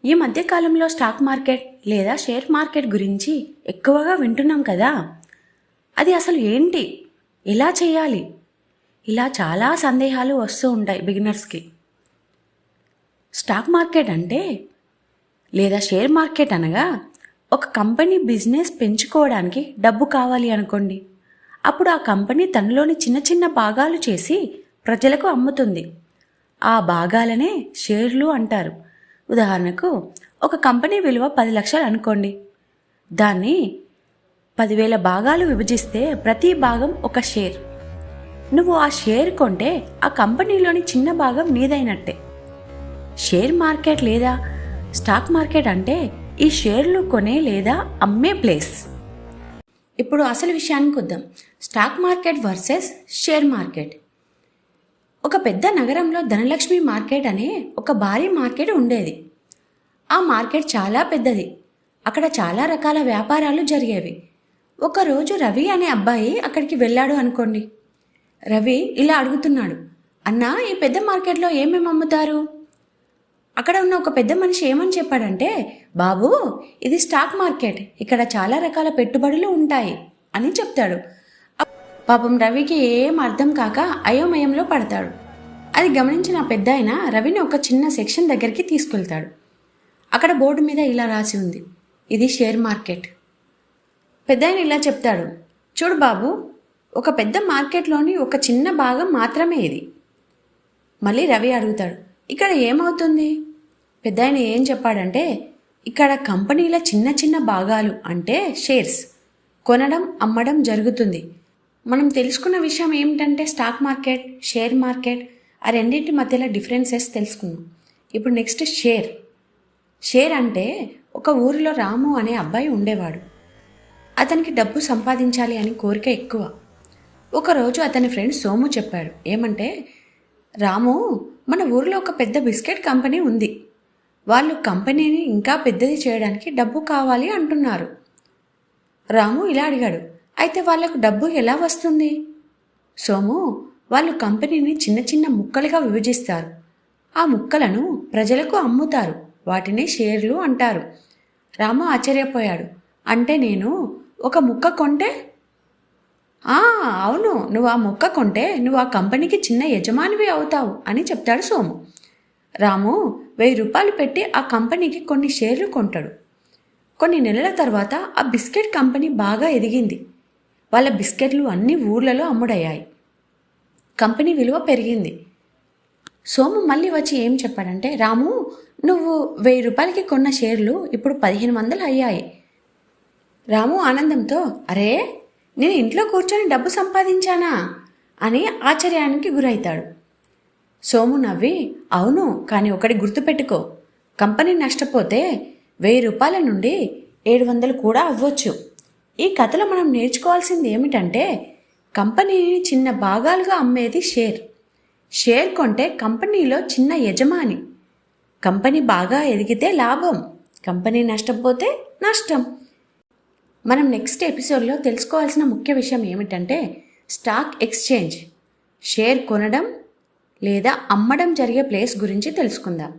ఈ మధ్య కాలంలో స్టాక్ మార్కెట్ లేదా షేర్ మార్కెట్ గురించి ఎక్కువగా వింటున్నాం కదా. అది అసలు ఏంటి, ఎలా చేయాలి, ఇలా చాలా సందేహాలు వస్తూ ఉంటాయి బిగినర్స్కి. స్టాక్ మార్కెట్ అంటే లేదా షేర్ మార్కెట్ అనగా ఒక కంపెనీ బిజినెస్ పెంచుకోవడానికి డబ్బు కావాలి అనుకోండి. అప్పుడు ఆ కంపెనీ తనలోని చిన్న చిన్న భాగాలు చేసి ప్రజలకు అమ్ముతుంది. ఆ భాగాలనే షేర్లు అంటారు. ఉదాహరణకు ఒక కంపెనీ విలువ 10 లక్షలు అనుకోండి. దాన్ని 10,000 భాగాలు విభజిస్తే ప్రతి భాగం ఒక షేర్. నువ్వు ఆ షేర్ కొంటే ఆ కంపెనీలోని చిన్న భాగం నీదైనట్టే. షేర్ మార్కెట్ లేదా స్టాక్ మార్కెట్ అంటే ఈ షేర్లు కొనే లేదా అమ్మే ప్లేస్. ఇప్పుడు అసలు విషయానికి వద్దాం. Stock market versus share market. ఒక పెద్ద నగరంలో ధనలక్ష్మి మార్కెట్ అనే ఒక భారీ మార్కెట్ ఉండేది. ఆ మార్కెట్ చాలా పెద్దది. అక్కడ చాలా రకాల వ్యాపారాలు జరిగేవి. ఒకరోజు రవి అనే అబ్బాయి అక్కడికి వెళ్ళాడు అనుకోండి. రవి ఇలా అడుగుతున్నాడు, అన్నా, ఈ పెద్ద మార్కెట్లో ఏమేమి అమ్ముతారు? అక్కడ ఉన్న ఒక పెద్ద మనిషి ఏమని చెప్పాడంటే, బాబు, ఇది స్టాక్ మార్కెట్, ఇక్కడ చాలా రకాల పెట్టుబడులు ఉంటాయి అని చెప్తాడు. పాపం రవికి ఏం అర్థం కాక అయోమయంలో పడతాడు. అది గమనించిన పెద్దాయన రవిని ఒక చిన్న సెక్షన్ దగ్గరికి తీసుకెళ్తాడు. అక్కడ బోర్డు మీద ఇలా రాసి ఉంది, ఇది షేర్ మార్కెట్. పెద్దాయన ఇలా చెప్తాడు, చూడు బాబు, ఒక పెద్ద మార్కెట్లోని ఒక చిన్న భాగం మాత్రమే ఇది. మళ్ళీ రవి అడుగుతాడు, ఇక్కడ ఏమవుతుంది? పెద్దాయన ఏం చెప్పాడంటే, ఇక్కడ కంపెనీల చిన్న చిన్న భాగాలు అంటే షేర్స్ కొనడం అమ్మడం జరుగుతుంది. మనం తెలుసుకున్న విషయం ఏమిటంటే స్టాక్ మార్కెట్, షేర్ మార్కెట్, ఆ రెండింటి మధ్యలో డిఫరెన్సెస్ తెలుసుకున్నాం. ఇప్పుడు నెక్స్ట్ షేర్. షేర్ అంటే ఒక ఊరిలో రాము అనే అబ్బాయి ఉండేవాడు. అతనికి డబ్బు సంపాదించాలి అని కోరిక ఎక్కువ. ఒకరోజు అతని ఫ్రెండ్ సోము చెప్పాడు, ఏమంటే, రాము, మన ఊరిలో ఒక పెద్ద బిస్కెట్ కంపెనీ ఉంది. వాళ్ళు కంపెనీని ఇంకా పెద్దది చేయడానికి డబ్బు కావాలి అంటున్నారు. రాము ఇలా అడిగాడు, అయితే వాళ్లకు డబ్బు ఎలా వస్తుంది? సోము, వాళ్ళు కంపెనీని చిన్న చిన్న ముక్కలుగా విభజిస్తారు. ఆ ముక్కలను ప్రజలకు అమ్ముతారు. వాటిని షేర్లు అంటారు. రాము ఆశ్చర్యపోయాడు. అంటే నేను ఒక ముక్క కొంటే? అవును, నువ్వు ఆ ముక్క కొంటే నువ్వు ఆ కంపెనీకి చిన్న యజమానివి అవుతావు అని చెప్తాడు సోము. రాము 1000 రూపాయలు పెట్టి ఆ కంపెనీకి కొన్ని షేర్లు కొంటాడు. కొన్ని నెలల తర్వాత ఆ బిస్కెట్ కంపెనీ బాగా ఎదిగింది. వాళ్ళ బిస్కెట్లు అన్ని ఊర్లలో అమ్ముడయ్యాయి. కంపెనీ విలువ పెరిగింది. సోము మళ్ళీ వచ్చి ఏం చెప్పాడంటే, రాము, నువ్వు 1000 రూపాయలకి కొన్న షేర్లు ఇప్పుడు 1500 అయ్యాయి. రాము ఆనందంతో, అరే, నేను ఇంట్లో కూర్చొని డబ్బు సంపాదించానా అని ఆశ్చర్యానికి గురవుతాడు. సోము నవ్వి, అవును, కానీ ఒకటి గుర్తుపెట్టుకో, కంపెనీ నష్టపోతే 1000 రూపాయల నుండి 700 కూడా అవ్వచ్చు. ఈ కథలో మనం నేర్చుకోవాల్సింది ఏమిటంటే, కంపెనీని చిన్న భాగాలుగా అమ్మేది షేర్. షేర్ కొంటే కంపెనీలో చిన్న యజమాని. కంపెనీ బాగా ఎదిగితే లాభం, కంపెనీ నష్టపోతే నష్టం. మనం నెక్స్ట్ ఎపిసోడ్లో తెలుసుకోవాల్సిన ముఖ్య విషయం ఏమిటంటే, స్టాక్ ఎక్స్చేంజ్, షేర్ కొనడం లేదా అమ్మడం జరిగే ప్లేస్ గురించి తెలుసుకుందాం.